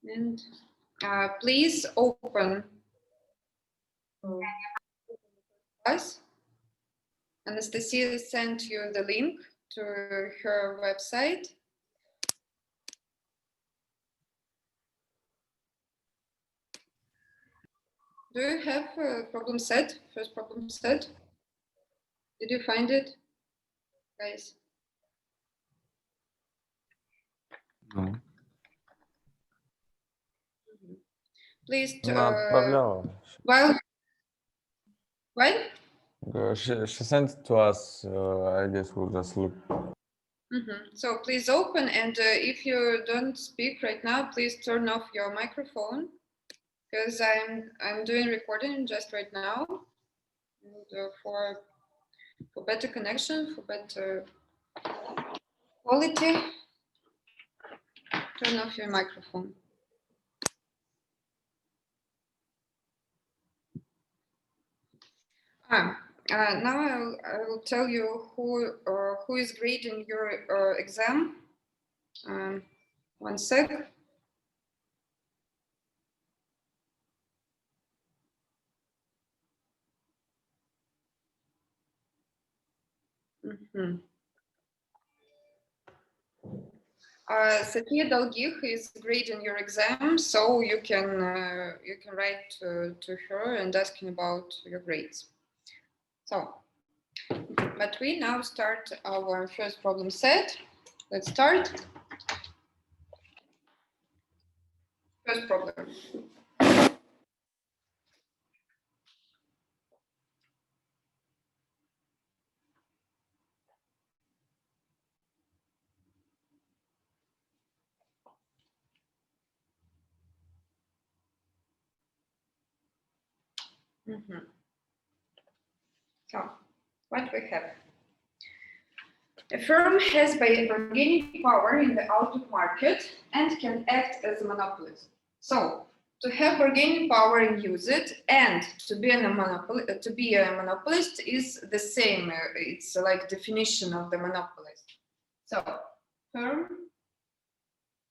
And please open us. Anastasia sent you the link to her website. Do you have a problem set? First problem set? Did you find it, guys? No. Please. Well, what? She sent it to us. I guess we'll just look. So please open, and if you don't speak right now, please turn off your microphone, because I'm doing recording just right now, and for better connection, for better quality, turn off your microphone. Now I will tell you who is grading your exam. 1 sec. Sophia Dolgich is grading your exam, so you can write to her and asking about your grades. So, but we now start our first problem set. Let's start. First problem. So, what we have? A firm has bargaining power in the output market and can act as a monopolist. So, to have bargaining power and use it, and to be a monopolist is the same. It's like definition of the monopolist. So, firm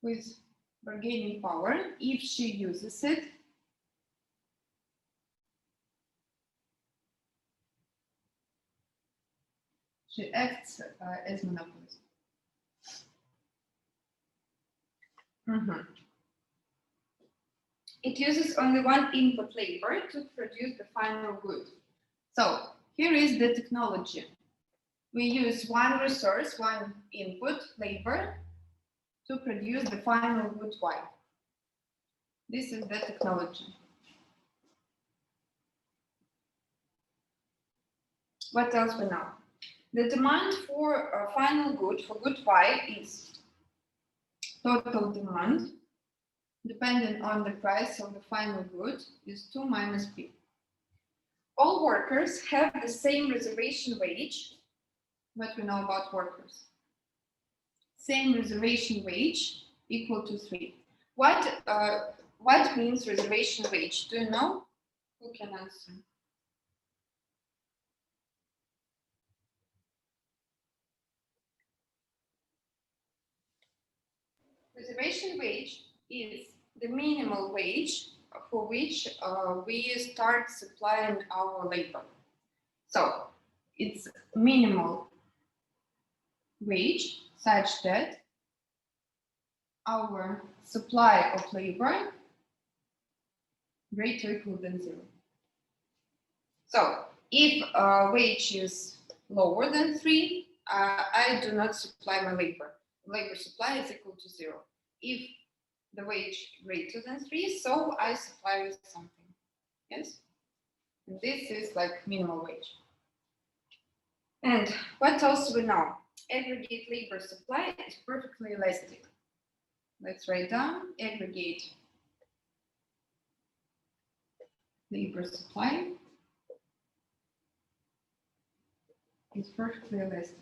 with bargaining power, if she uses it, she acts as monopolist. It uses only one input labor to produce the final good. So here is the technology. We use one resource, one input labor to produce the final good Y. This is the technology. What else we know? The demand for a final good, for good Y, is total demand, depending on the price of the final good, is 2 minus P. All workers have the same reservation wage. What we know about workers? Same reservation wage equal to 3. What means reservation wage? Do you know? Who can answer? Reservation wage is the minimal wage for which we start supplying our labor. So it's minimal wage such that our supply of labor greater or equal than 0. So if wage is lower than 3, I do not supply my labor. Labor supply is equal to 0. If the wage greater than 3, so I supply with something. Yes? And this is like minimal wage. And what else we know? Aggregate labor supply is perfectly elastic. Let's write down aggregate labor supply is perfectly elastic.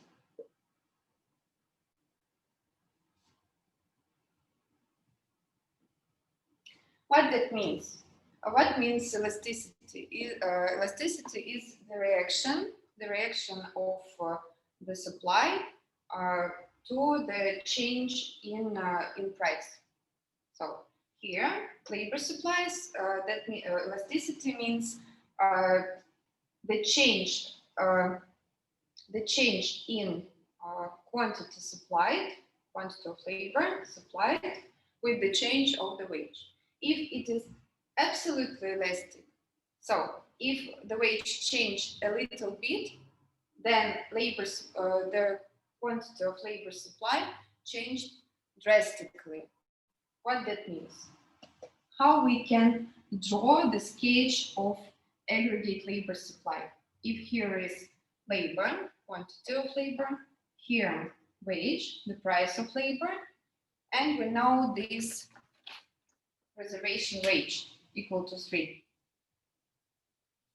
What that means? What means elasticity? Elasticity is the reaction of the supply to the change in price. So here labor supplies, elasticity means the change in quantity supplied, quantity of labor supplied with the change of the wage. If it is absolutely elastic, so if the wage changed a little bit, then the quantity of labor supply changed drastically. What that means? How we can draw the sketch of aggregate labor supply. If here is labor, quantity of labor, here wage, the price of labor, and we know this reservation wage equal to 3.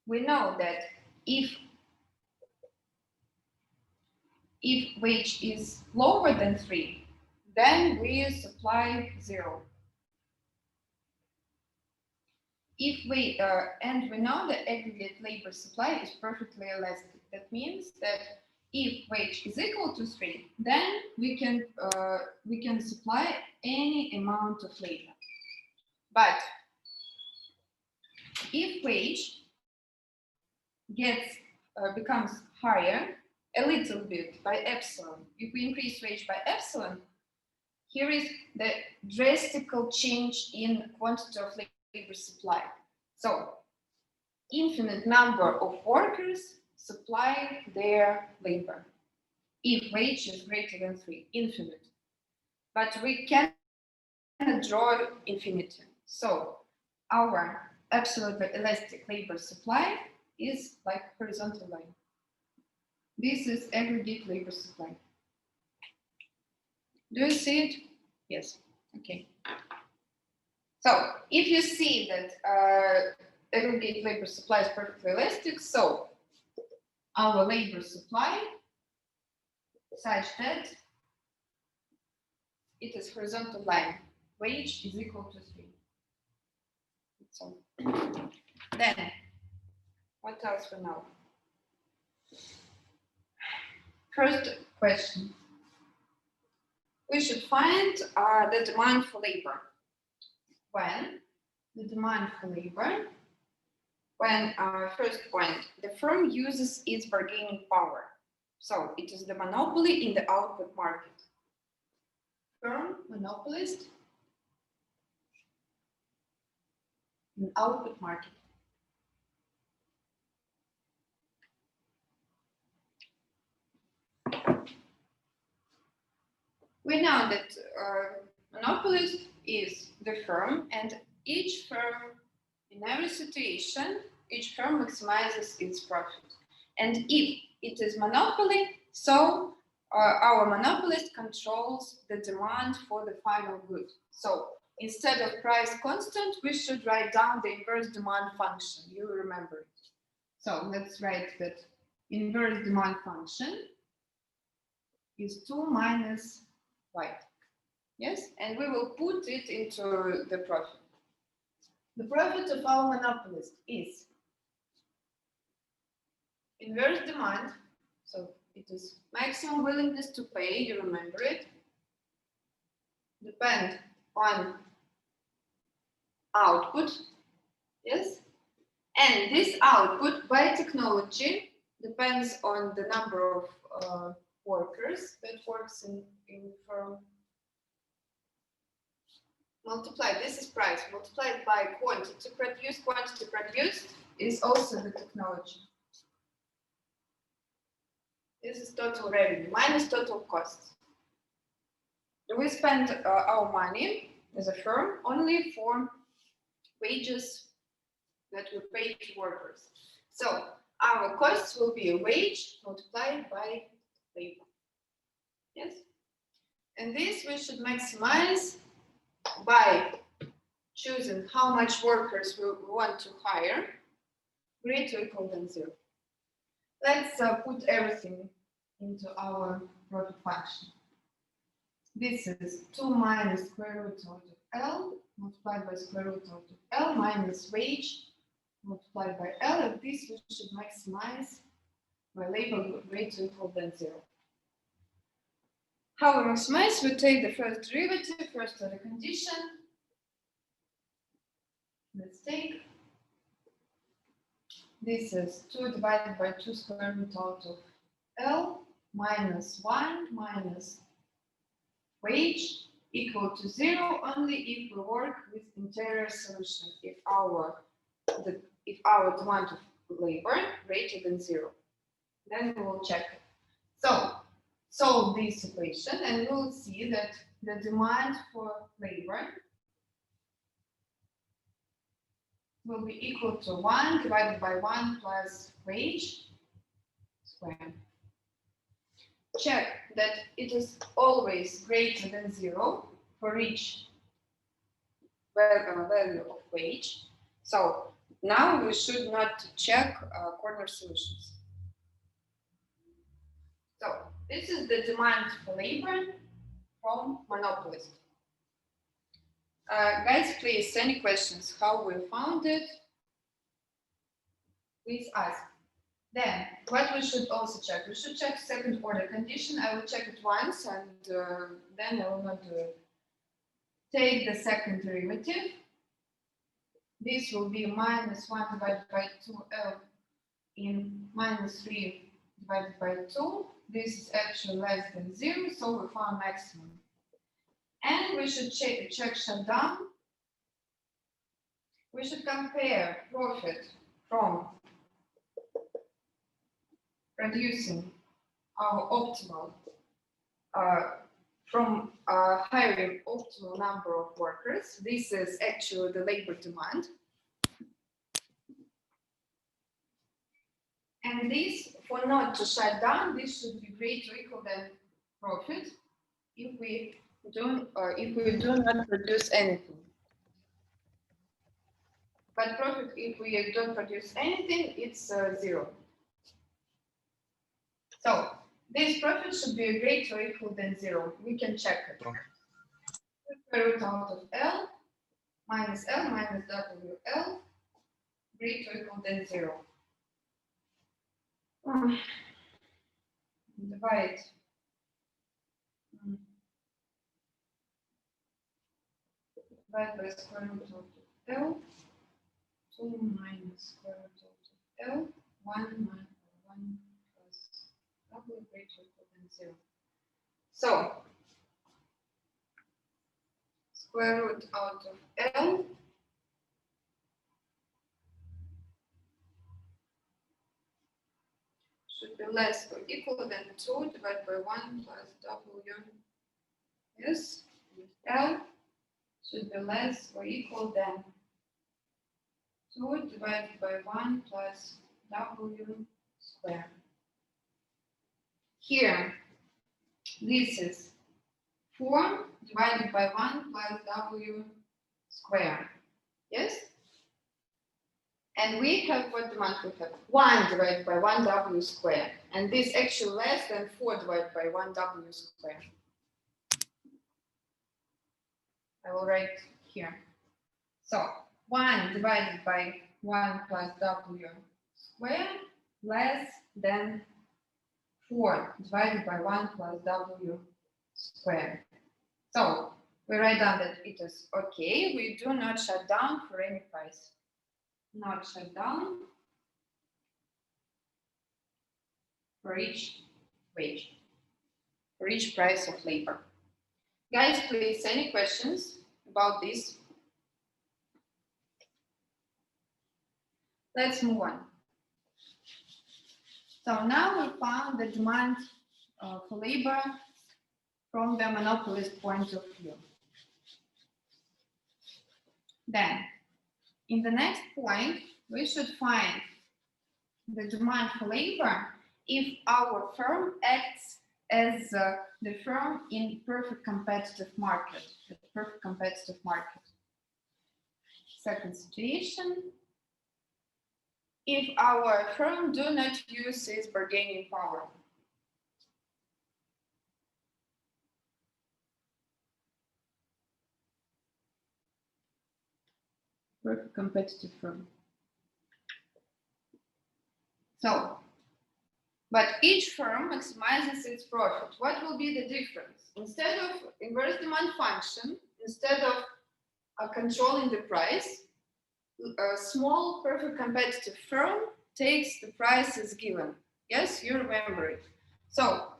We know that if wage is lower than 3, then we supply 0. And we know that aggregate labor supply is perfectly elastic. That means that if wage is equal to 3, then we can supply any amount of labor. But if wage becomes higher a little bit by epsilon, if we increase wage by epsilon, here is the drastic change in quantity of labor supply. So infinite number of workers supply their labor if wage is greater than 3, infinite. But we cannot draw infinity. So our absolutely elastic labor supply is like horizontal line. This is aggregate labor supply. Do you see it? Yes. Okay. So if you see that aggregate labor supply is perfectly elastic, so our labor supply such that it is horizontal line, wage is equal to 3. So then, what else for now? First question. We should find the demand for labor. When the demand for labor, when first point, the firm uses its bargaining power. So it is the monopoly in the output market. Firm, monopolist in output market. We know that monopolist is the firm, and each firm, in every situation, each firm maximizes its profit. And if it is monopoly, so our monopolist controls the demand for the final good. So instead of price constant, we should write down the inverse demand function. You remember it. So let's write that inverse demand function is 2 minus y. Yes, and we will put it into the profit. The profit of our monopolist is inverse demand, so it is maximum willingness to pay, you remember it, depend on output, yes, and this output by technology depends on the number of workers that works in the firm. Multiplied, this is price, multiplied by quantity produced is also the technology. This is total revenue minus total costs. We spend our money as a firm only for wages that we pay to workers. So our costs will be a wage multiplied by labor. Yes? And this we should maximize by choosing how much workers we want to hire, greater or equal than 0. Let's put everything into our profit function. This is 2 minus square root of L multiplied by square root of L minus wage multiplied by L, and this we should maximize by labor greater or equal than 0. How we maximize? We take the first derivative, first order condition, let's take, this is 2 divided by 2 square root out of L minus 1 minus wage equal to 0 only if we work with interior solution, if our demand of labor greater than 0. Then we will check it. So solve this equation and we will see that the demand for labor will be equal to 1 divided by 1 plus wage squared. Check that it is always greater than 0 for each value of wage. So now we should not check corner solutions. So this is the demand for labor from monopolist. Guys, please, any questions? How we found it? Please ask. Then, what we should also check? We should check second order condition. I will check it once and then I will not do it. Take the second derivative. This will be minus 1 divided by 2L in minus 3 divided by 2. This is actually less than 0, so we found maximum. And we should check shutdown. We should compare profit from producing our optimal, from hiring optimal number of workers. This is actually the labor demand. And this, for not to shut down, this should be greater or equal than profit if we do not produce anything. But profit, if we don't produce anything, it's 0. So this profit should be greater or equal than 0. We can check it. Square root out of L minus WL greater or equal than 0. Divide. Divide by square root of L. 2 minus square root of L. 1 minus 1 plus W greater or equal than 0. So square root out of L should be less or equal than 2 divided by 1 plus W. Yes, L should be less or equal than 2 divided by 1 plus W squared. Here, this is 4 divided by 1 plus W squared. Yes? And we have what demand we have? 1 divided by 1 W squared. And this actually less than 4 divided by 1 W squared. I will write here. So 1 divided by 1 plus W squared less than 4 divided by 1 plus W squared. So we write down that it is okay. We do not shut down for any price. Not shut down for each wage, for each price of labor. Guys, please, any questions about this? Let's move on. So now we found the demand for labor from the monopolist point of view. Then, in the next point, we should find the demand for labor if our firm acts as the firm in perfect competitive market. Second situation, if our firm do not use its bargaining power. Perfect competitive firm. So, but each firm maximizes its profit. What will be the difference? Instead of inverse demand function, instead of controlling the price, a small perfect competitive firm takes the price as given. Yes, you remember it. So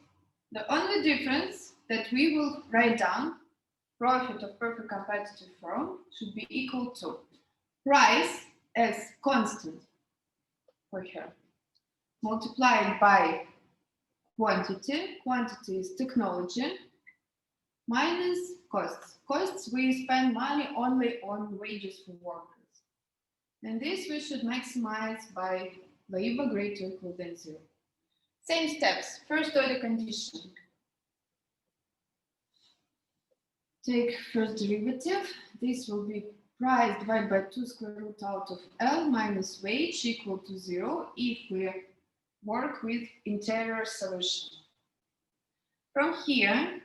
the only difference that we will write down, profit of perfect competitive firm should be equal to price as constant for her, multiplied by quantity. Quantity is technology, minus costs. Costs, we spend money only on wages for workers. And this we should maximize by labor greater or equal than 0. Same steps. First order condition. Take first derivative. This will be price divided by 2 square root out of L minus wage equal to 0 if we work with interior solution. From here,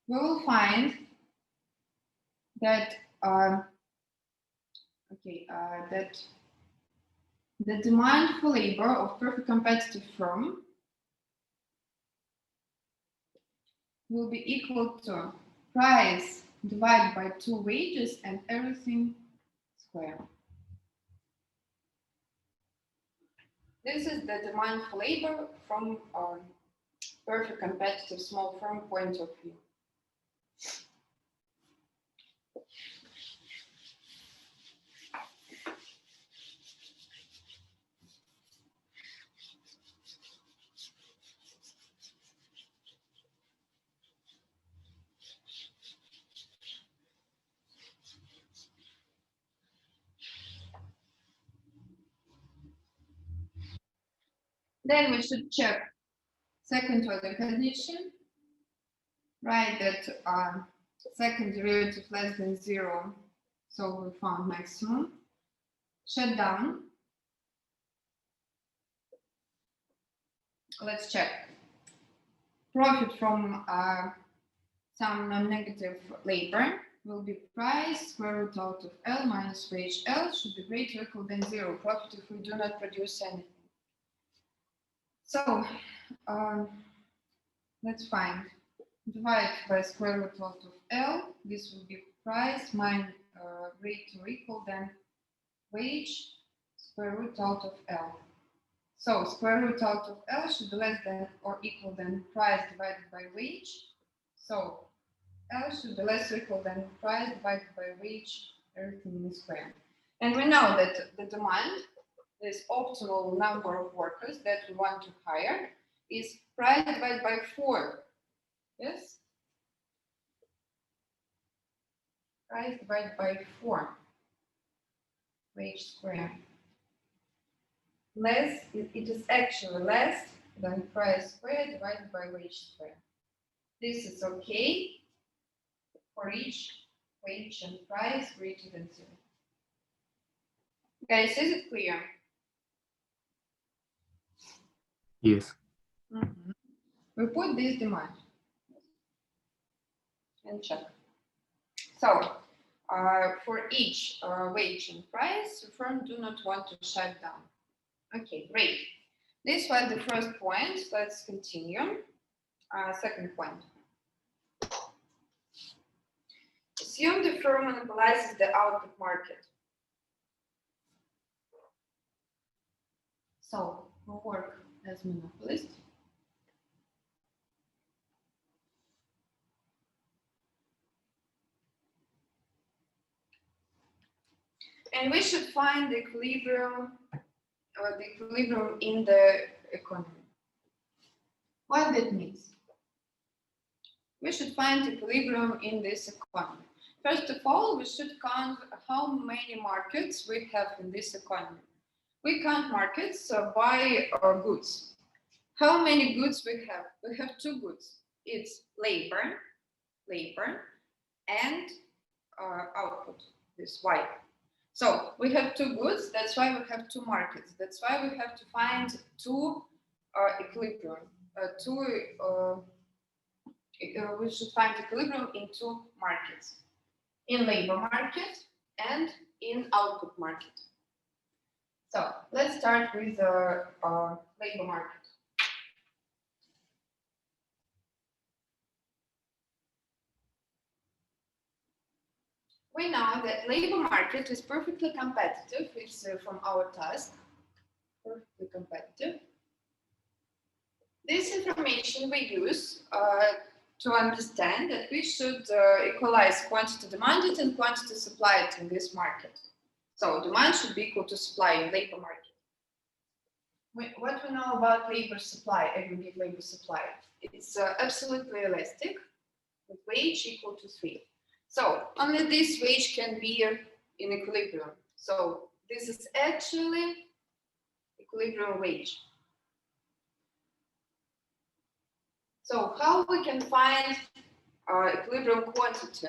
we will find that that the demand for labor of perfect competitive firm will be equal to price divided by 2 wages and everything square. This is the demand for labor from perfect competitive small firm point of view. Then we should check second order condition, right? That second derivative less than 0, so we found maximum. Shut down. Let's check. Profit from some non-negative labor will be price square root out of L minus wage L should be greater or equal than 0. Profit if we do not produce anything. So let's find. Divide by square root out of L. This will be price minus greater or equal than wage square root out of L. So square root out of L should be less than or equal than price divided by wage. So L should be less or equal than price divided by wage, everything is square. And we know that the demand, this optimal number of workers that we want to hire, is price divided by 4. Yes? Price divided by 4. Wage square. Less, it is actually less than price square divided by wage square. This is okay for each wage and price greater than 0. Guys, is it clear? Yes. We put this demand and check. So for each wage and price, the firm do not want to shut down. Okay, great. This was the first point. Let's continue. Second point. Assume the firm monopolizes the output market. So we work as monopolist. And we should find the equilibrium in the economy. What that means? We should find equilibrium in this economy. First of all, we should count how many markets we have in this economy. We count markets by goods. How many goods we have? We have 2 goods. It's labor, and output, this Y. So we have 2 goods, that's why we have 2 markets. That's why we have to find 2 equilibrium. We should find equilibrium in 2 markets. In labor market and in output market. So let's start with the labor market. we know that labor market is perfectly competitive. It's from our task, perfectly competitive. This information we use to understand that we should equalize quantity demanded and quantity supplied in this market. So demand should be equal to supply in labor market. What we know about labor supply, aggregate labor supply, it's absolutely elastic with wage equal to 3. So only this wage can be in equilibrium. So this is actually equilibrium wage. So how we can find equilibrium quantity?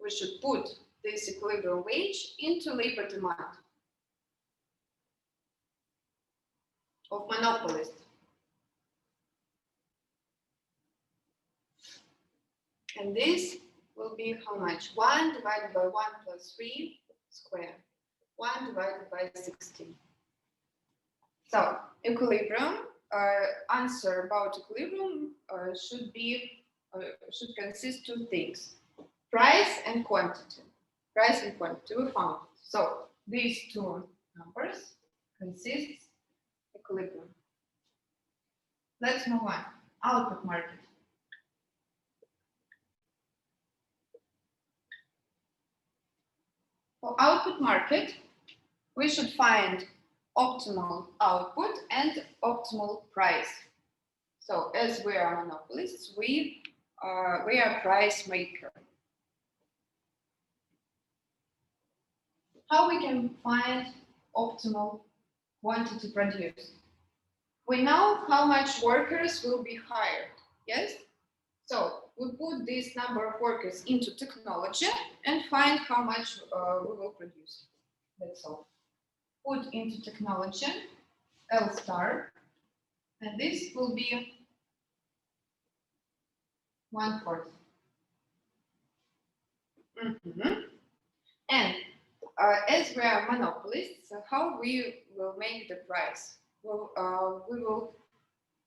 We should put this equilibrium wage into labor demand of monopolist. And this will be how much? 1 divided by 1 plus 3 squared. 1 divided by 16. So equilibrium, answer about equilibrium should consist 2 things. Price and quantity. Price and quantity we found. So these 2 numbers consist equilibrium. Let's move on. Output market. For output market, we should find optimal output and optimal price. So as we are monopolists, we are price maker. How we can find optimal quantity produced? We know how much workers will be hired, yes? So we put this number of workers into technology and find how much we will produce. That's all. Put into technology L star, and this will be 1/4. And as we are monopolists, how we will make the price? We will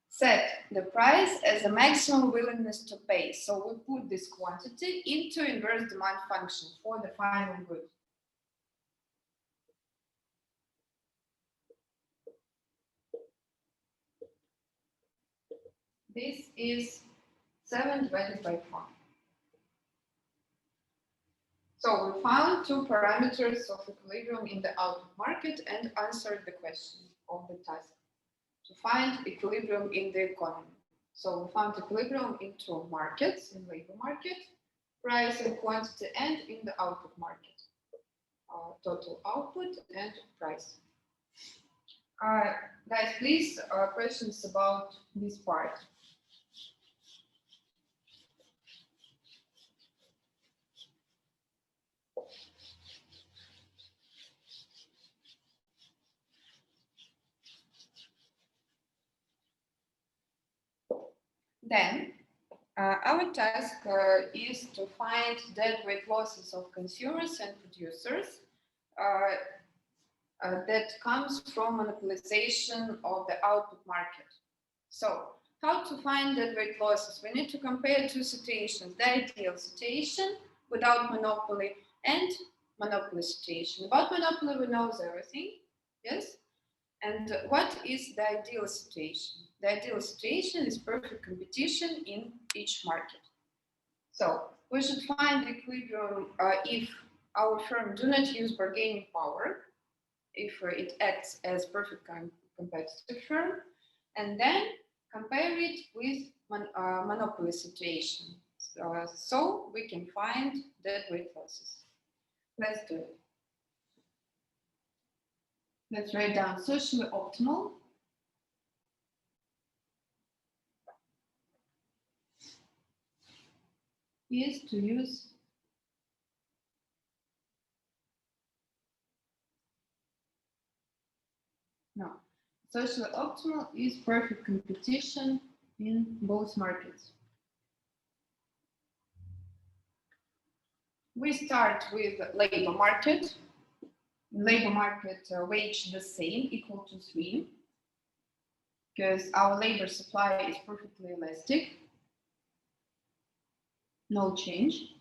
set the price as a maximum willingness to pay. So we put this quantity into inverse demand function for the final good. This is 7 divided by 4. So we found 2 parameters of equilibrium in the output market and answered the question of the task to find equilibrium in the economy. So we found equilibrium in 2 markets, in labor market, price and quantity, and in the output market, total output and price. Guys, please, questions about this part. Then our task is to find deadweight losses of consumers and producers that comes from monopolization of the output market. So how to find deadweight losses? We need to compare 2 situations, the ideal situation without monopoly and monopoly situation. About monopoly, we know everything, yes? And what is the ideal situation? The ideal situation is perfect competition in each market. So we should find equilibrium if our firm do not use bargaining power, if it acts as perfect competitive firm, and then compare it with monopoly situation. So we can find deadweight losses. Let's do it. Let's write down socially optimal is to use socially optimal is perfect competition in both markets. We start with labor market. Labor market wage the same, equal to 3, because our labor supply is perfectly elastic. No change.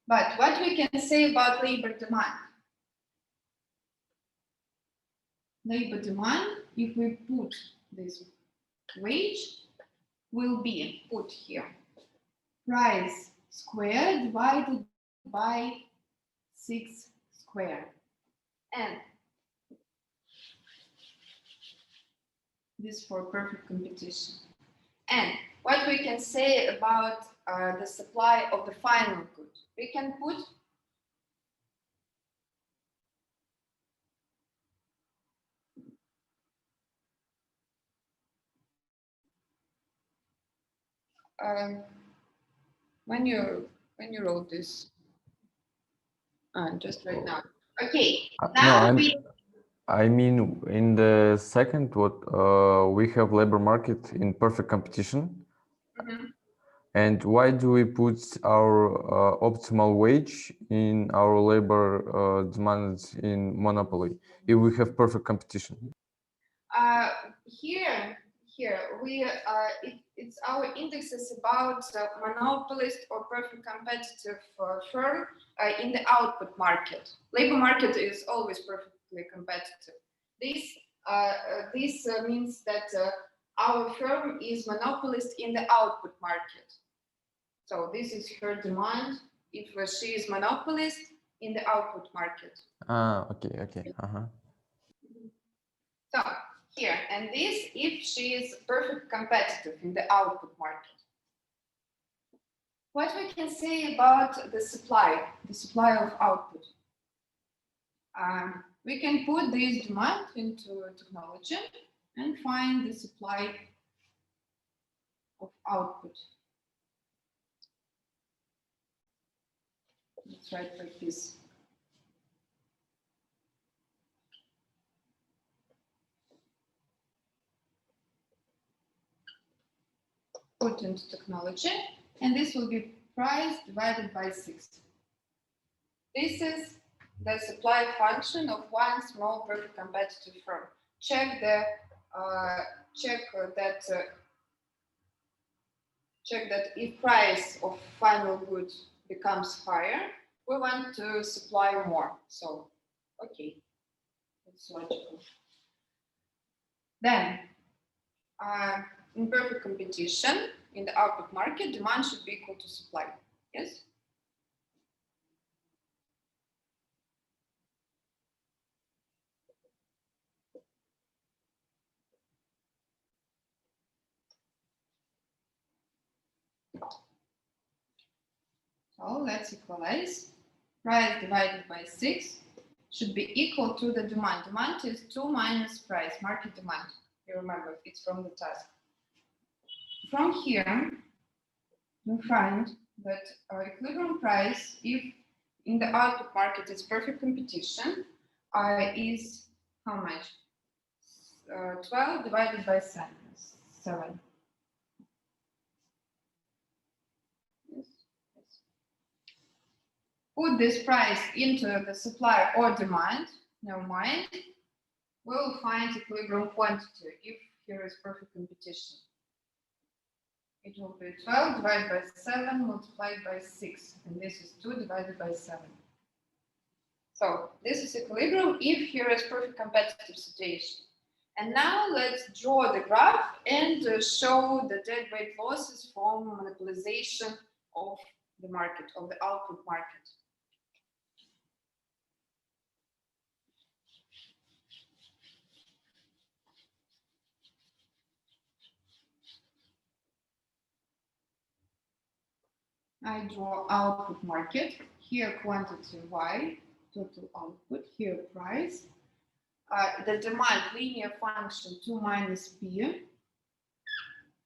But what we can say about labor demand? Labor demand, if we put this wage, will be put here. Price squared divided by 6 squared. And this for perfect competition. And what we can say about the supply of the final good? We can put when you wrote this, just right now. Okay, now no, I mean, in the second, what we have labor market in perfect competition. Mm-hmm. And why do we put our optimal wage in our labor demands in monopoly if we have perfect competition? Here we it's our indexes about monopolist or perfect competitive firm in the output market. Labor market is always perfectly competitive. This means that our firm is monopolist in the output market. So this is her demand if she is monopolist in the output market. Okay. So here, and this if she is perfect competitive in the output market. What we can say about the supply of output? We can put this demand into technology and find the supply of output. Let's write like this. Put into technology, and this will be price divided by 6. This is the supply function of one small perfect competitive firm. Check that if price of final goods becomes higher, we want to supply more. So, okay, it's logical. Then, in perfect competition, in the output market, demand should be equal to supply. Yes? So let's equalize. Price divided by 6 should be equal to the demand. Demand is 2 minus price, market demand. You remember, it's from the task. From here, we find that our equilibrium price, if in the output market it's perfect competition, is how much? 12 divided by 7. Put this price into the supply or demand, never mind, we'll find equilibrium quantity if here is perfect competition. It will be 12 divided by 7 multiplied by 6, and this is 2 divided by 7. So this is equilibrium if here is perfect competitive situation. And now let's draw the graph and show the deadweight losses from monopolization of the market, of the output market. I draw output market, here quantity Y, total output, here price. The demand linear function 2 minus P.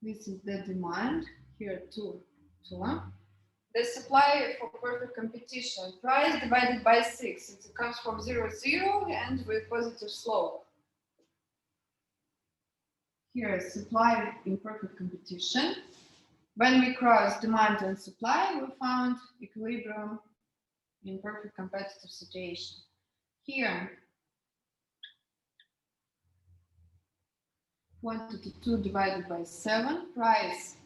This is the demand, here 2. The supply for perfect competition, price divided by 6. It comes from 0, 0 and with positive slope. Here is supply in perfect competition. When we cross demand and supply, we found equilibrium in perfect competitive situation. Here, quantity 2 divided by 7, price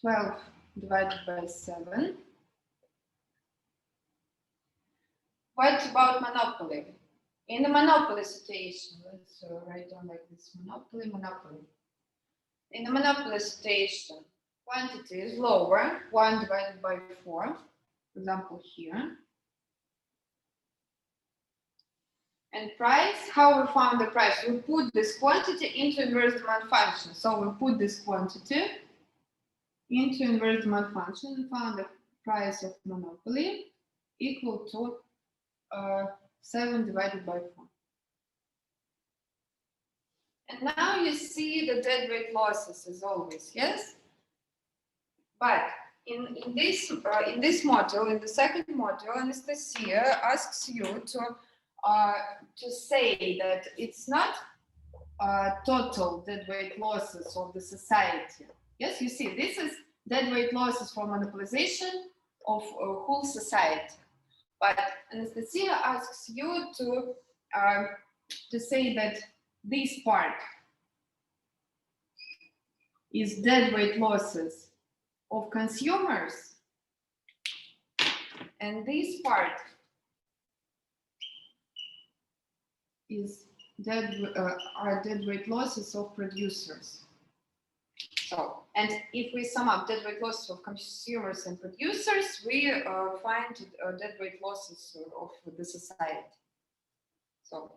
12 divided by 7. What about monopoly? In the monopoly situation, let's write down like this, monopoly. In the monopoly situation, quantity is lower, 1 divided by 4, for example here. And price, how we found the price? We put this quantity into inverse demand function. So we put this quantity into inverse demand function and found the price of monopoly equal to 7 divided by 4. And now you see the deadweight losses as always, yes? But in this module, in the second module, Anastasia asks you to say that it's not total deadweight losses of the society. Yes, you see, this is deadweight losses for monopolization of whole society. But Anastasia asks you to say that this part is deadweight losses of consumers, and this part is are deadweight losses of producers. So, and if we sum up deadweight losses of consumers and producers, we find deadweight losses of the society. So,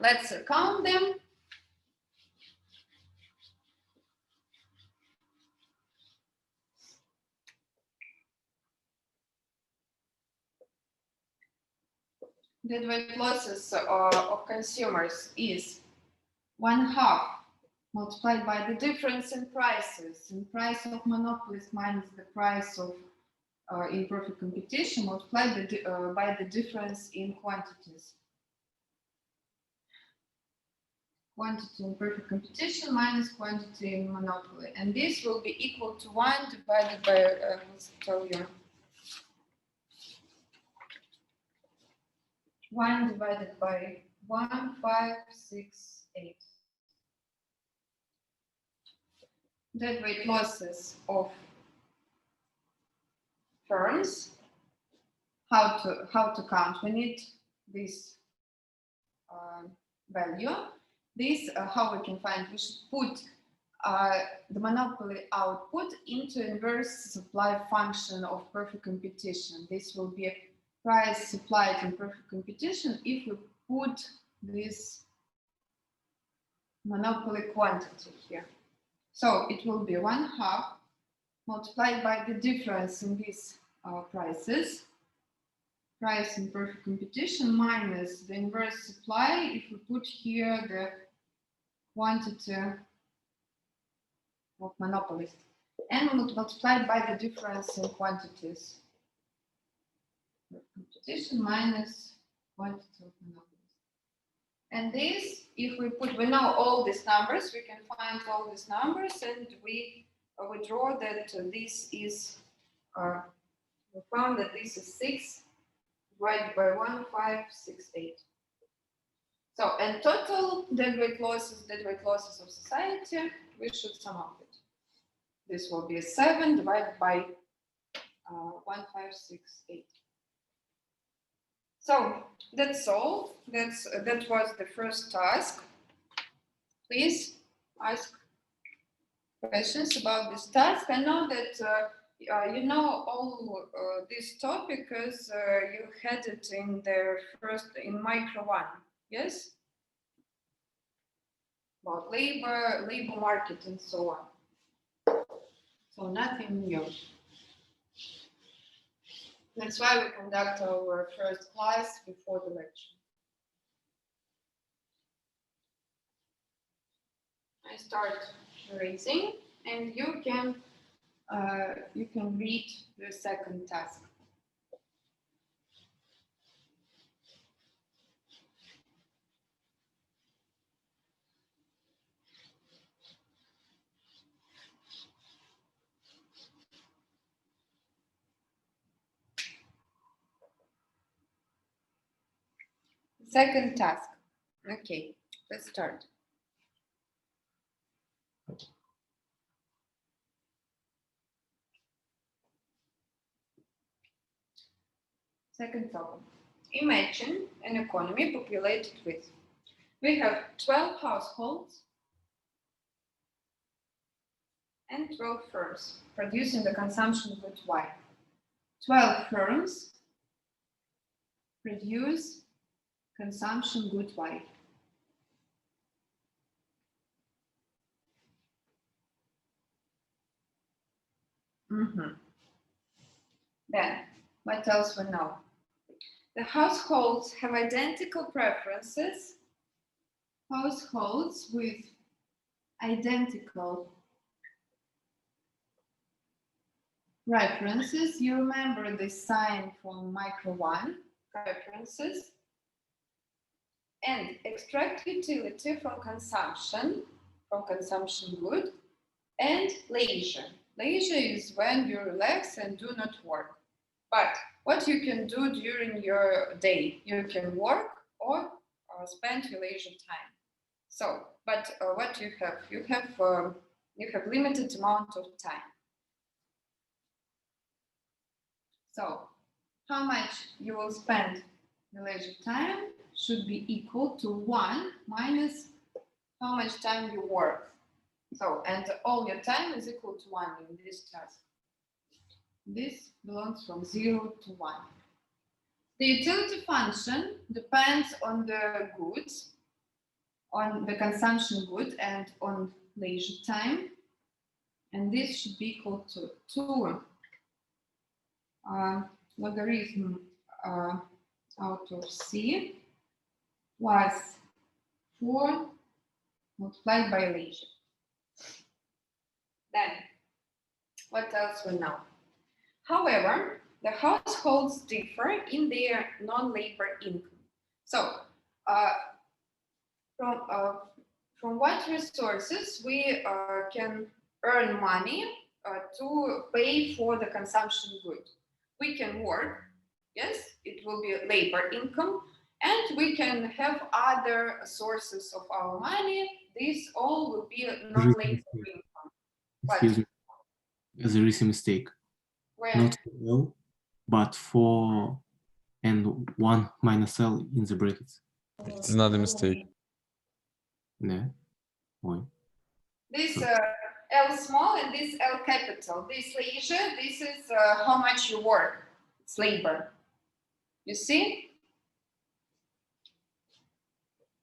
let's count them. Deadweight losses of consumers is 1/2 multiplied by the difference in prices, and price of monopolies minus the price of in perfect competition multiplied by the difference in quantities. Quantity in perfect competition minus quantity in monopoly, and this will be equal to 1 divided by, let's tell you, 1 divided by 1,568. Deadweight losses of firms. How to count? We need this value. This how we can find? We should put the monopoly output into inverse supply function of perfect competition. This will be a price supplied in perfect competition if we put this monopoly quantity here. So it will be 1/2 multiplied by the difference in these prices, price in perfect competition minus the inverse supply if we put here the quantity of monopolies, and multiplied by the difference in quantities. Competition minus quantity of monopolies. And this, if we know all these numbers, we can find all these numbers, and we draw that this is, we found that this is 6 divided by 1,568. So, and total deadweight losses of society, we should sum up it. This will be 7 divided by 1,568. So that's all. That was the first task. Please ask questions about this task. I know that you know all this topic because you had it in in Micro2, yes? About labor market, and so on. So nothing new. That's why we conduct our first class before the lecture. I start erasing, and you can read the second task. Second task. Okay, let's start. Second problem. Imagine an economy populated with, we have 12 households and 12 firms producing the consumption good Y. 12 firms produce consumption good Y. Then, what else we know? The households have identical preferences. Households with identical preferences. You remember this sign from Micro2, preferences. And extract utility from consumption good, and leisure. Leisure is when you relax and do not work. But what you can do during your day, you can work or spend your leisure time. So, but what you have? You have limited amount of time. So, how much you will spend the leisure time should be equal to 1 minus how much time you work. So, and all your time is equal to 1 in this task. This belongs from 0 to 1. The utility function depends on the goods, on the consumption good and on leisure time. And this should be equal to 2 logarithm out of C plus 4 multiplied by leisure. Then, what else we know? However, the households differ in their non-labor income. So, from what resources we can earn money to pay for the consumption good? We can work, yes, it will be labor income, and we can have other sources of our money. This all will be non-labor income. Excuse me. There is a mistake. Where? Not L, but 4 and 1 minus L in the brackets. It's not a mistake. Yeah. Why? This L small and this L capital. This leisure, this is how much you work. It's labor. You see?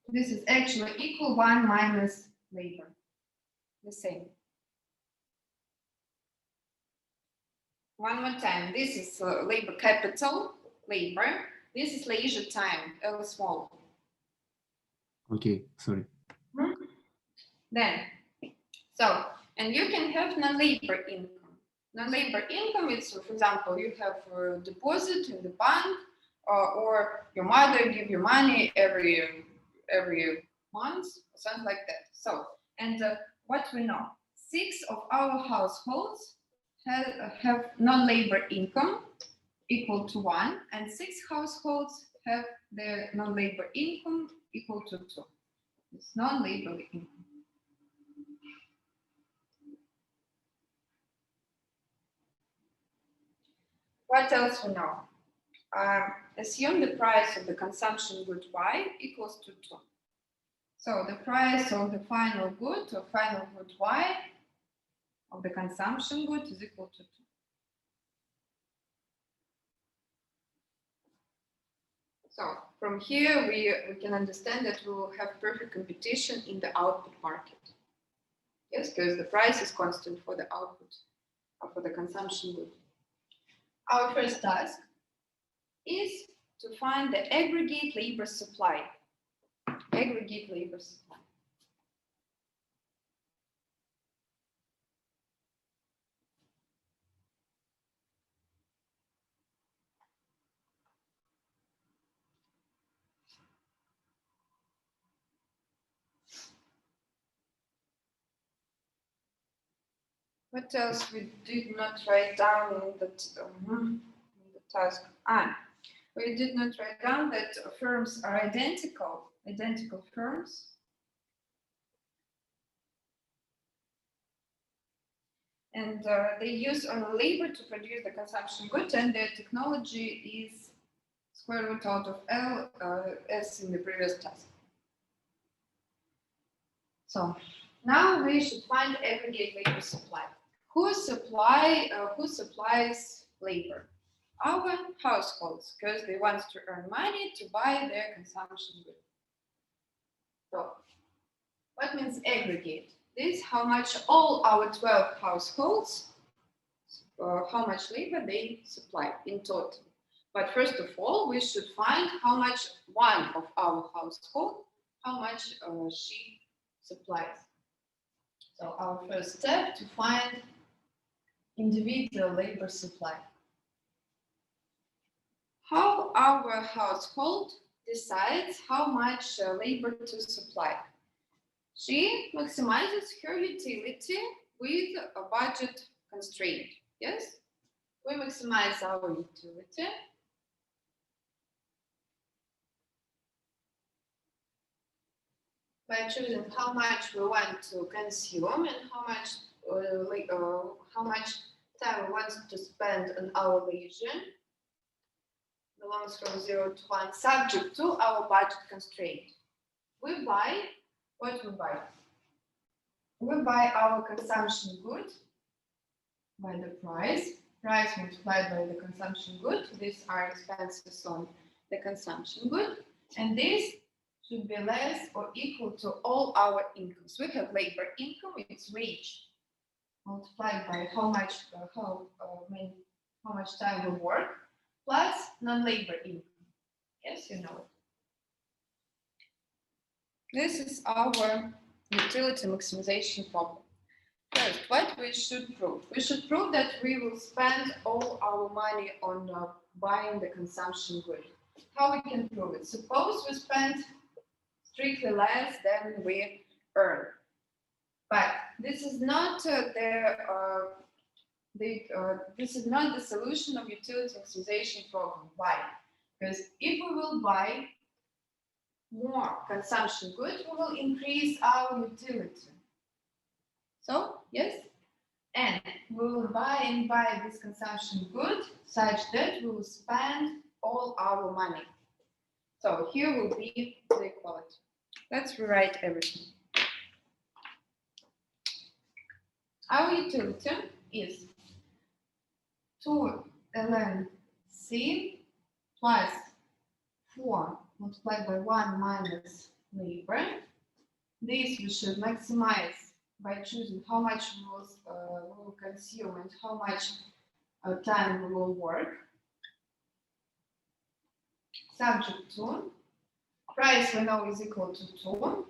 This is actually equal 1 minus labor. The same. One more time. This is labor capital, labor. This is leisure time, L small. Okay, sorry. Then, so, and you can have non-labor income. Non-labor income is, for example, you have a deposit in the bank, or your mother give you money every month, or something like that. So, and what we know, 6 of our households have non-labor income equal to 1, and 6 households have their non-labor income equal to 2. It's non-labor income. What else we know? Assume the price of the consumption good Y equals to 2. So the price of the final good or final good Y of the consumption good is equal to 2. So from here we can understand that we will have perfect competition in the output market. Yes, because the price is constant for the output or for the consumption good. Our first task is to find the aggregate labor supply. Aggregate labor supply. What else we did not write down in the task? We did not write down that firms are identical firms. And they use only labor to produce the consumption goods, and their technology is square root out of L as in the previous task. So now we should find aggregate labor supply. Who supplies labor? Our households, because they want to earn money to buy their consumption goods. So what means aggregate? This how much all our 12 households, how much labor they supply in total. But first of all, we should find how much one of our household, how much she supplies. So our first step to find individual labor supply. How our household decides how much labor to supply. She maximizes her utility with a budget constraint. Yes, we maximize our utility by choosing how much we want to consume and how much time we want to spend on our leisure. Belongs from 0 to 1, subject to our budget constraint. We buy what we buy. We buy our consumption good by the price multiplied by the consumption good. These are expenses on the consumption good, and this should be less or equal to all our incomes. We have labor income, it's wage multiplied by how much time we work, plus non-labor income. Yes, you know it. This is our utility maximization problem. First, what we should prove? We should prove that we will spend all our money on buying the consumption good. How we can prove it? Suppose we spend strictly less than we earn. But this is not this is not the solution of utility maximization problem. Why? Because if we will buy more consumption goods, we will increase our utility. So, yes, and we will buy this consumption good such that we will spend all our money. So here will be the equality. Let's rewrite everything. Our utility is 2 ln C plus 4 multiplied by 1 minus labor. This we should maximize by choosing how much we will consume and how much time we will work. Subject to price we know is equal to 2.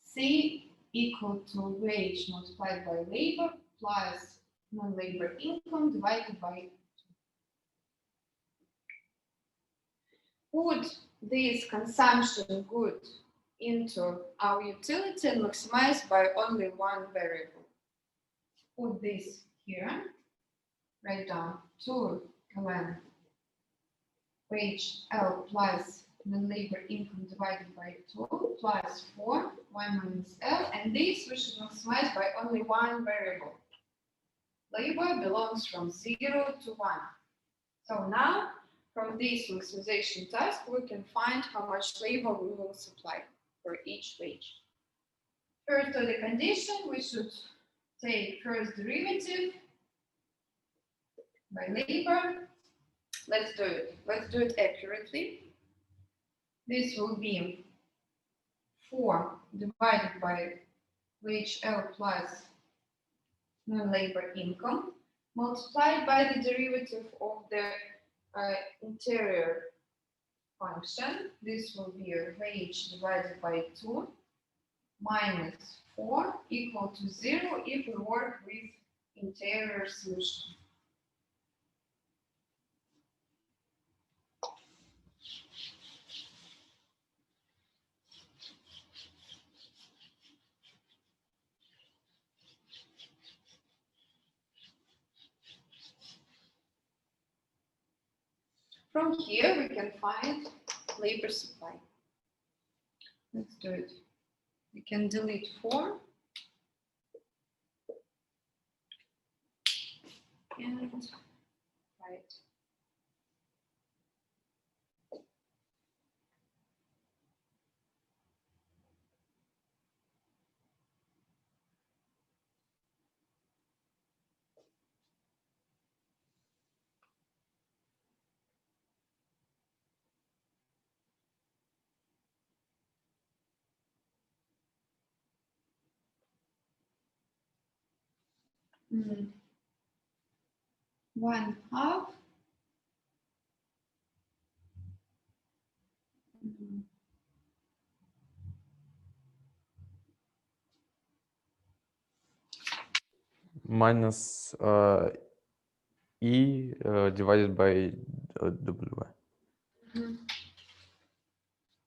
C equal to wage multiplied by labor plus non-labor income divided by 2. Put this consumption good into our utility and maximize by only one variable. Put this here, write down 2 ln wage L plus non-labor income divided by 2 plus 4, 1 minus L, and this we should maximize by only one variable. Labor belongs from 0 to 1. So now, from this maximization task, we can find how much labor we will supply for each wage. First, to the condition, we should take first derivative by labor. Let's do it. Let's do it accurately. This will be 4 divided by wage L plus non-labor income multiplied by the derivative of the interior function. This will be a wage divided by 2 minus 4 equal to 0 if we work with interior solution. From here, we can find labor supply. Let's do it. We can delete 4 and write 1/2 minus E divided by W.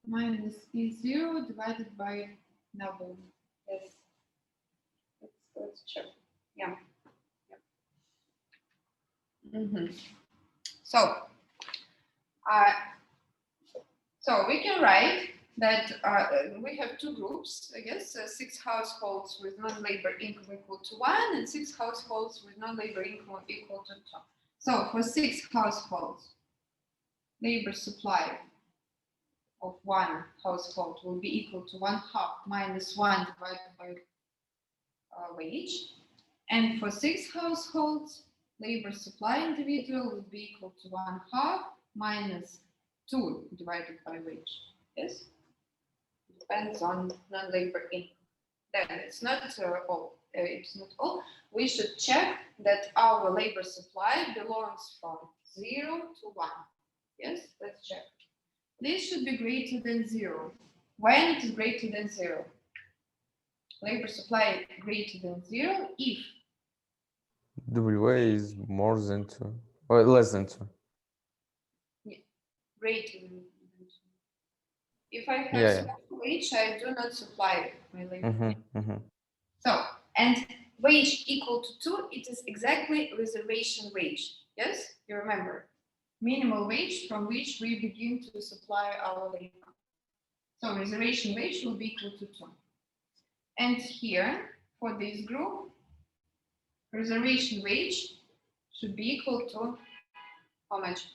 minus E0 divided by W. Yes. Let's check. Yeah. So we can write that we have two groups, I guess, 6 households with non-labor income equal to 1 and 6 households with non-labor income equal to 2. So for 6 households, labor supply of one household will be equal to 1/2 minus 1 divided by wage. And for 6 households, labor supply individual will be equal to 1/2 minus 2 divided by wage. Yes? Depends on non-labor income. Then it's not all. It's not all. We should check that our labor supply belongs from 0 to 1. Yes, let's check. This should be greater than 0. When it is greater than 0? Labor supply greater than 0 if WA is more than 2 or less than 2. greater than 2. If I have Yeah. small wage, I do not supply my labor. Mm-hmm. So, and wage equal to 2, it is exactly reservation wage. Yes, you remember. Minimal wage from which we begin to supply our labor. So reservation wage will be equal to 2. And here, for this group, reservation wage should be equal to how much?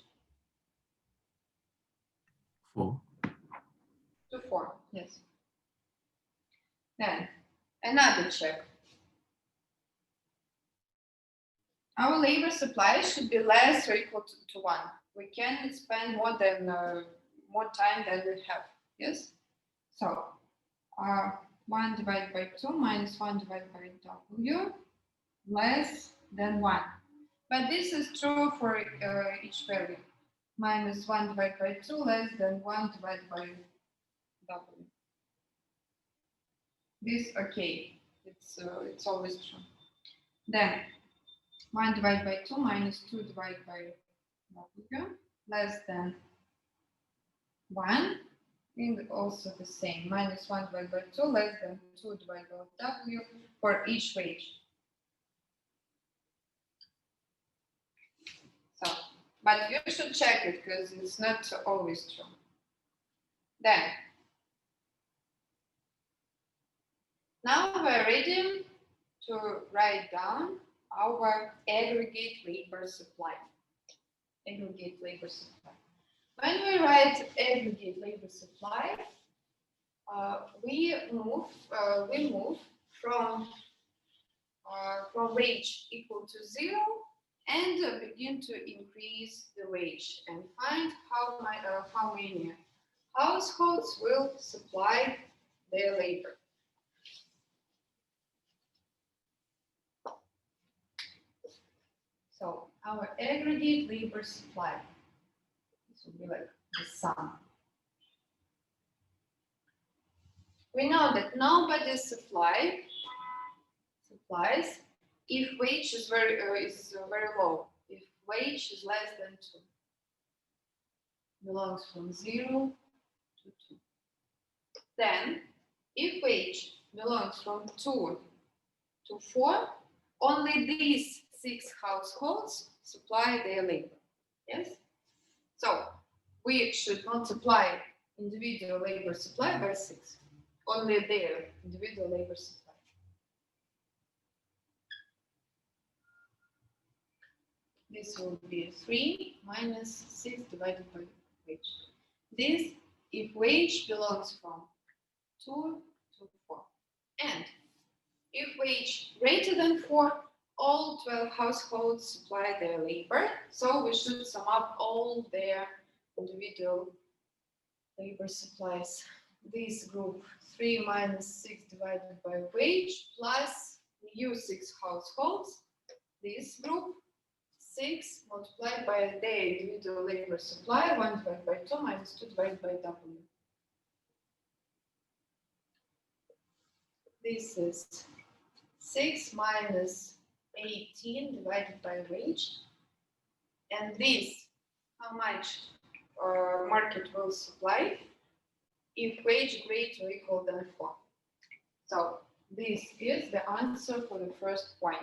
4. To 4, yes. Then, another check. Our labor supply should be less or equal to 1. We can spend more time than we have, yes? So, 1 divided by 2 minus 1 divided by W less than 1. But this is true for each value. Minus 1 divided by 2 less than 1 divided by W. This, okay, it's always true. Then, 1 divided by 2 minus 2 divided by W less than 1. And also the same, minus 1 divided by 2 less than 2 divided by W for each wage. So, but you should check it because it's not always true. Then, now we're ready to write down our aggregate labor supply. Aggregate labor supply. When we write aggregate labor supply, we move from wage equal to 0 and begin to increase the wage and find how many households will supply their labor. So our aggregate labor supply, this will be like the sum. We know that nobody supplies if wage is very low. If wage is less than 2, belongs from 0 to 2. Then, if wage belongs from 2 to 4, only these 6 households supply their labor. Yes? So, we should multiply individual labor supply by 6. Only their individual labor supply. This will be 3 minus 6 divided by wage. This if wage belongs from 2 to 4. And if wage greater than 4, all 12 households supply their labor. So we should sum up all their individual labor supplies. This group 3 minus 6 divided by wage plus new 6 households this group 6 multiplied by their individual labor supply, 1 divided by 2 minus 2 divided by W. This is 6 minus 18 divided by wage. And this, how much market will supply if wage greater or equal than 4. So this is the answer for the first point.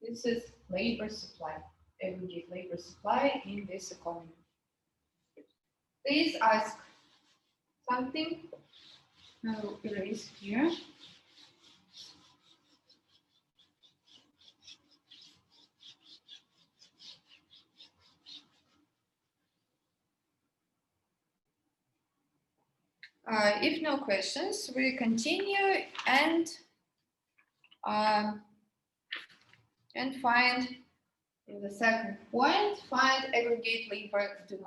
This is labor supply, aggregate labor supply in this economy. Please ask something. I will erase here. If no questions, we continue and find in the second point, find aggregate labor demand.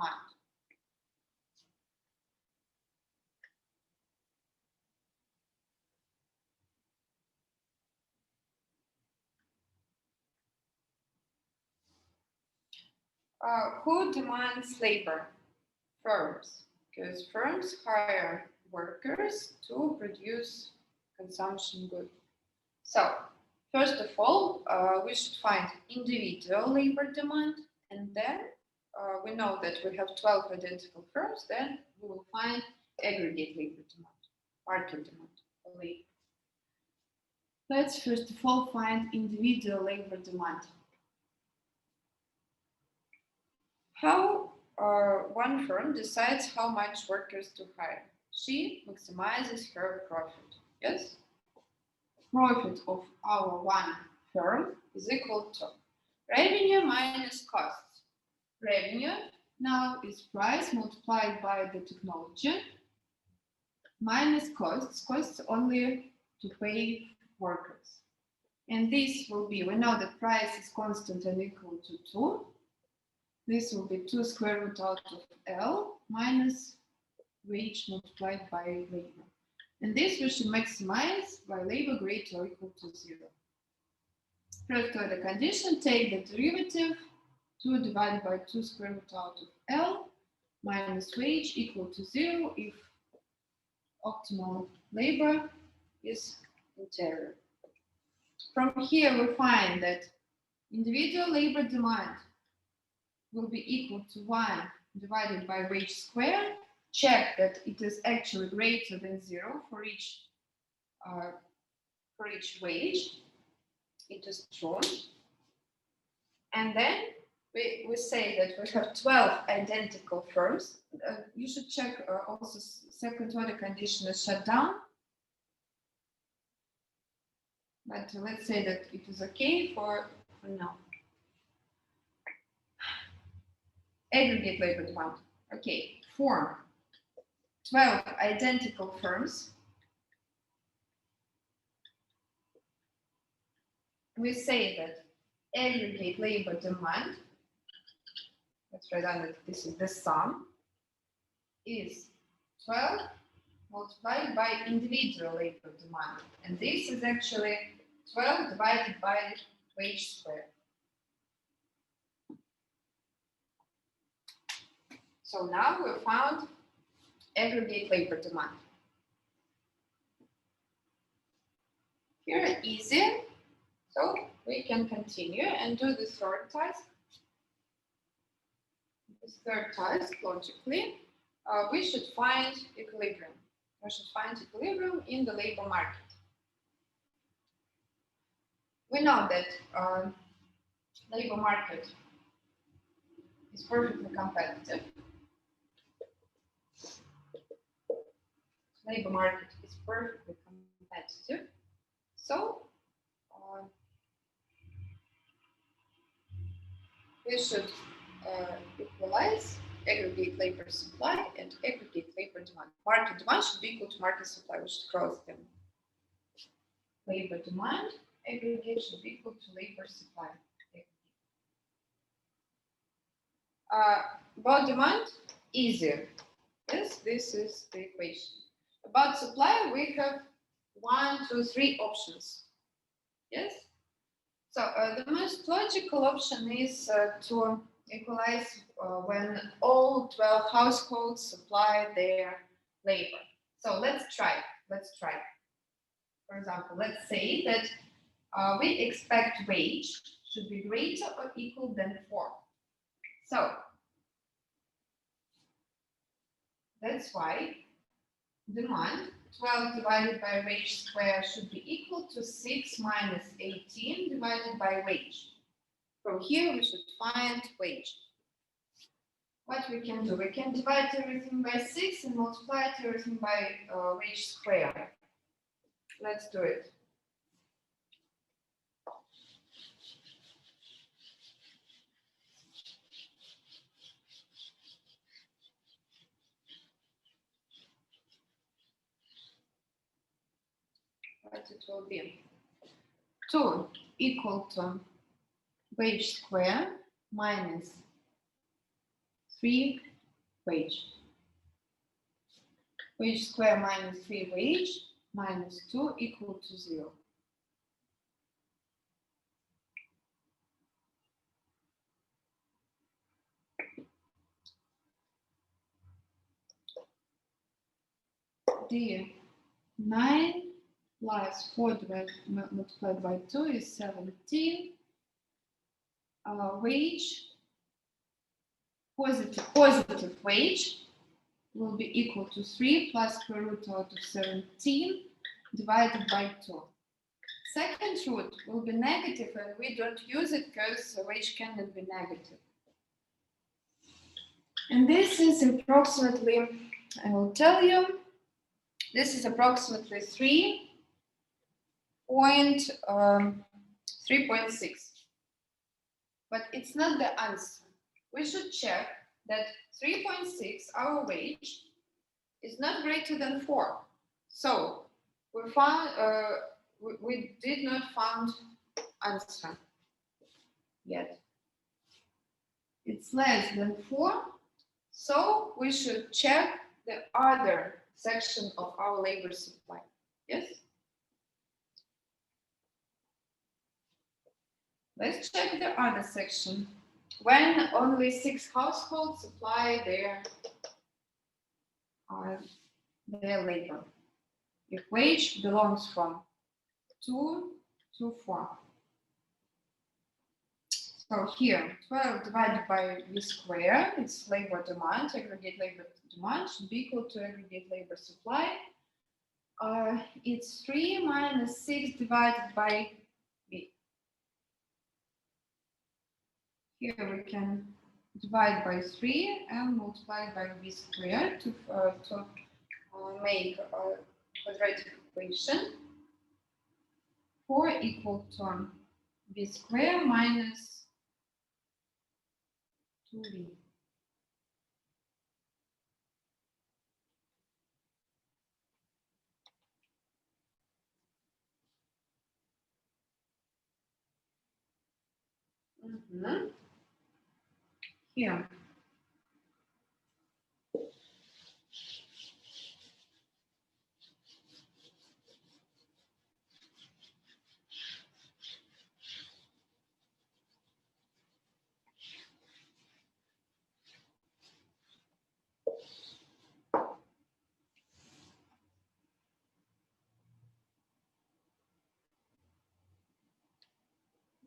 Who demands labor? Firms, because firms hire workers to produce consumption goods. So, first of all, we should find individual labor demand, and then we know that we have 12 identical firms, then we will find aggregate labor demand, market demand for labor. Let's first of all find individual labor demand. How one firm decides how much workers to hire? She maximizes her profit, yes? Profit of our one firm is equal to revenue minus costs. Revenue now is price multiplied by the technology minus costs. Costs only to pay workers. And this will be, we know that price is constant and equal to 2. This will be 2 square root out of L minus wage multiplied by labor. And this we should maximize by labor greater or equal to 0. First order condition, take the derivative, 2 divided by 2 square root out of L minus wage equal to 0 if optimal labor is interior. From here we find that individual labor demand will be equal to 1 divided by wage squared. Check that it is actually greater than 0 for each wage. It is true. And then we say that we have 12 identical firms. You should check also second order condition is shut down. But let's say that it is okay for now. Aggregate labor demand. Okay, for 12 identical firms, we say that aggregate labor demand, let's write down that this is the sum, is 12 multiplied by individual labor demand. And this is actually 12 divided by wage squared. So now we found aggregate labor demand. Here, easy. So we can continue and do the third task. This third task, logically, we should find equilibrium. We should find equilibrium in the labor market. We know that labor market is perfectly competitive. Labor market is perfectly competitive. So we should equalize aggregate labor supply and aggregate labor demand. Market demand should be equal to market supply. We should cross them. Labor demand, aggregate should be equal to labor supply. About demand, easier. Yes, this is the equation. About supply, we have 1, 2, 3 options. Yes? So the most logical option is to equalize when all 12 households supply their labor. So let's try. For example, let's say that we expect wage should be greater or equal than 4. So that's why demand 12 divided by wage square should be equal to 6 minus 18 divided by wage. From here we should find wage. What we can do, we can divide everything by 6 and multiply everything by wage square. Let's do it. What it will be? 2 equal to wage square minus 3 wage. Wage square minus 3 wage minus 2 equal to 0. The 9 plus 4 multiplied by 2 is 17. Wage, positive wage will be equal to 3 plus square root out of 17 divided by 2. Second root will be negative, and we don't use it because the wage cannot be negative. And this is approximately, I will tell you, this is approximately 3.6. But it's not the answer. We should check that 3.6, our wage, is not greater than 4. So we found we did not find answer yet. It's less than 4, so we should check the other section of our labor supply. Yes? Let's check the other section. When only 6 households supply their labor. If wage belongs from 2 to 4. So here, 12 divided by V square, it's labor demand, aggregate labor demand should be equal to aggregate labor supply. It's 3 minus 6 divided by V. Here we can divide by 3 and multiply by V square to make a quadratic equation. 4 equal to V square minus 2V. Here.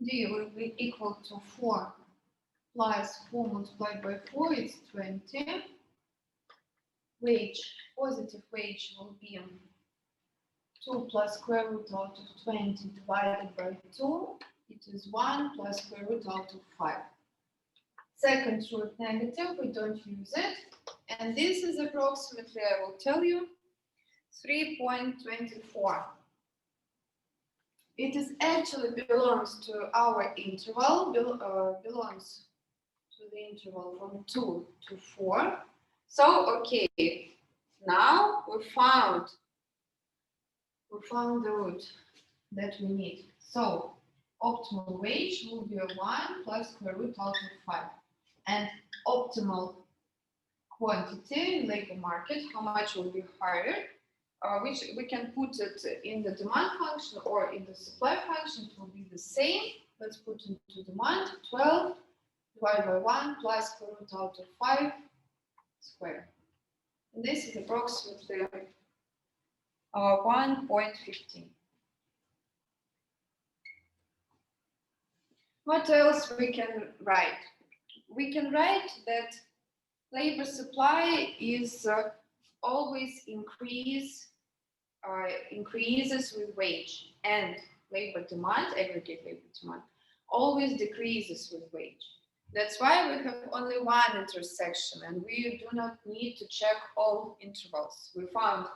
D will be equal to 4 plus 4 multiplied by 4 is 20. Wage, positive wage will be 2 plus square root out of 20 divided by 2. It is 1 plus square root out of 5. Second root negative, we don't use it. And this is approximately, I will tell you, 3.24. It is actually belongs to our interval, belongs to the interval from 2 to 4. So, okay, now we found the root that we need. So, optimal wage will be 1 plus square root out of 5. And optimal quantity in labor market, how much will be hired, which we can put it in the demand function or in the supply function, it will be the same, let's put into demand 12 divided by 1 plus square root out of 5 square. And this is approximately 1.15. What else we can write? We can write that labor supply is always increases with wage, and labor demand, aggregate labor demand, always decreases with wage. That's why we have only one intersection, and we do not need to check all intervals. We found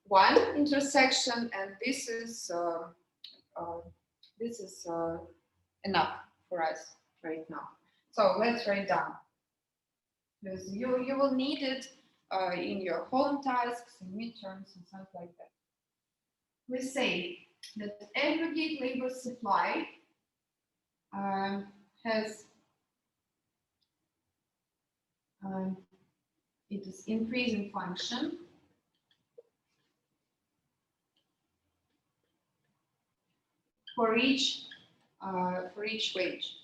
one intersection, and this is enough for us right now. So let's write down, because you will need it in your home tasks and midterms and something like that. We say that aggregate labor supply has it is increasing function for each wage.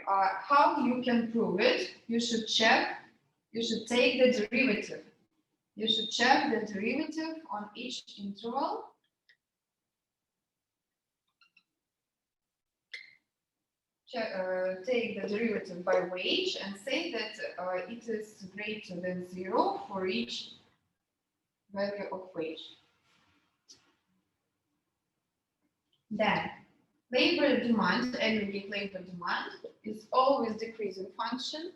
How you can prove it? You should check. You should take the derivative. You should check the derivative on each interval. Take the derivative by wage and say that it is greater than 0 for each value of wage. Then, labor demand, aggregate labor demand, is always decreasing function.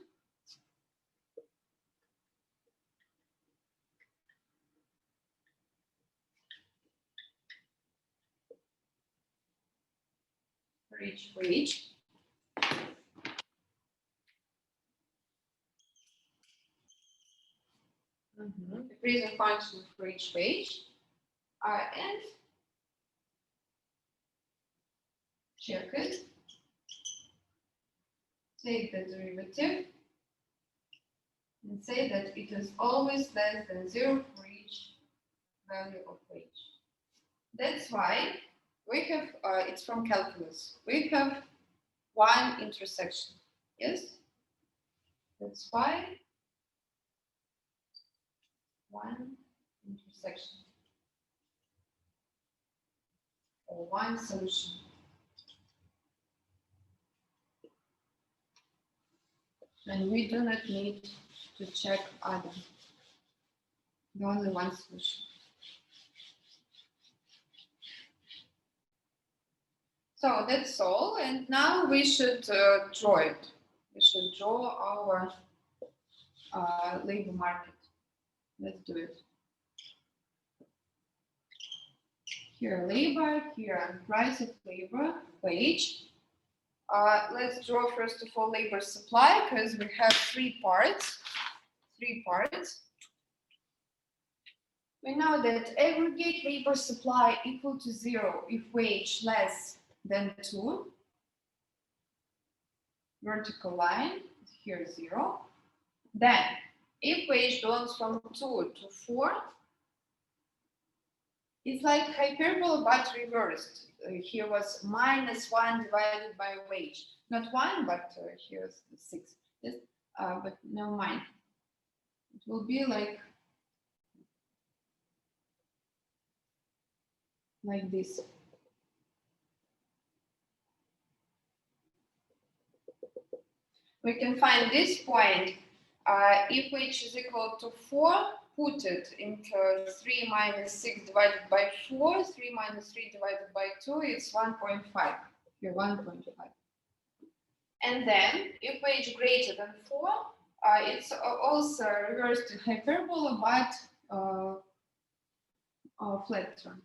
For each wage. Decreasing function for each wage. And check it. Take the derivative and say that it is always less than 0 for each value of wage. That's why we have, it's from calculus, we have one intersection, yes? That's why one intersection or one solution. And we do not need to check other, the only one solution. So that's all, and now we should draw it. We should draw our labor market. Let's do it. Here labor, here price of labor, wage. Let's draw first of all labor supply, because we have three parts. We know that aggregate labor supply equal to 0 if wage less than 2. Vertical line, here 0. Then, if wage goes from 2 to 4, it's like hyperbola but reversed. Here was -1 divided by wage. Not 1, but here's the 6. Yes? But never mind. It will be like this. We can find this point. If wage is equal to 4, put it into 3 minus 6 divided by 4. 3 minus 3 divided by 2 is 1.5. Here, 1.5. And then, if wage greater than 4, it's also reversed to hyperbola, but flat term,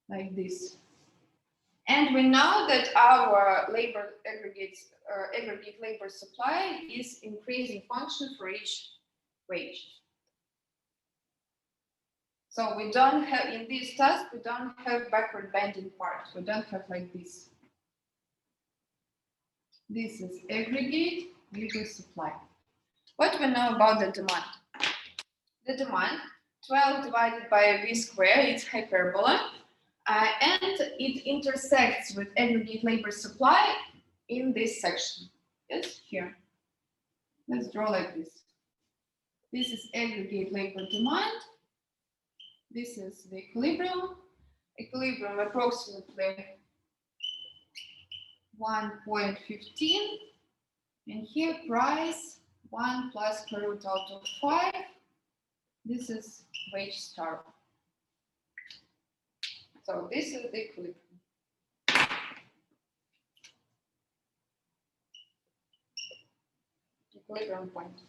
like this. And we know that our labor aggregate labor supply is increasing function for each wage. So we don't have, in this task, we don't have backward bending part. We don't have like this. This is aggregate labor supply. What we know about the demand? The demand, 12 divided by v squared, it's hyperbola. And it intersects with aggregate labor supply in this section. Yes, here. Let's draw like this. This is aggregate labor demand. This is the equilibrium. Equilibrium approximately 1.15. And here price 1 plus square root out of 5. This is wage star. So this is the equilibrium. Equilibrium point.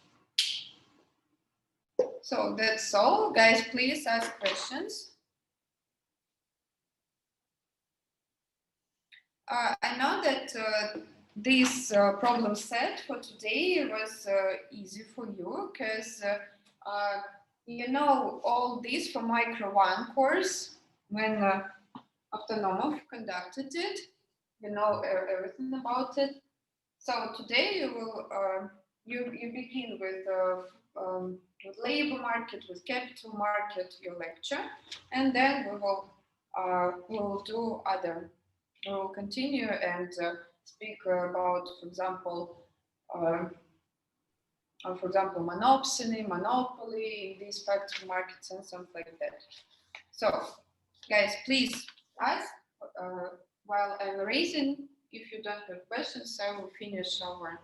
So that's all. Guys, please ask questions. I know that this problem set for today was easy for you because you know all this from Micro2 course when Avtonomov conducted it. You know everything about it. So today you will you begin with labor market, with capital market, your lecture, and then we will do other. We will continue and speak about, for example, monopsony, monopoly in these factory markets and something like that. So, guys, please ask while I'm raising. If you don't have questions, I will finish our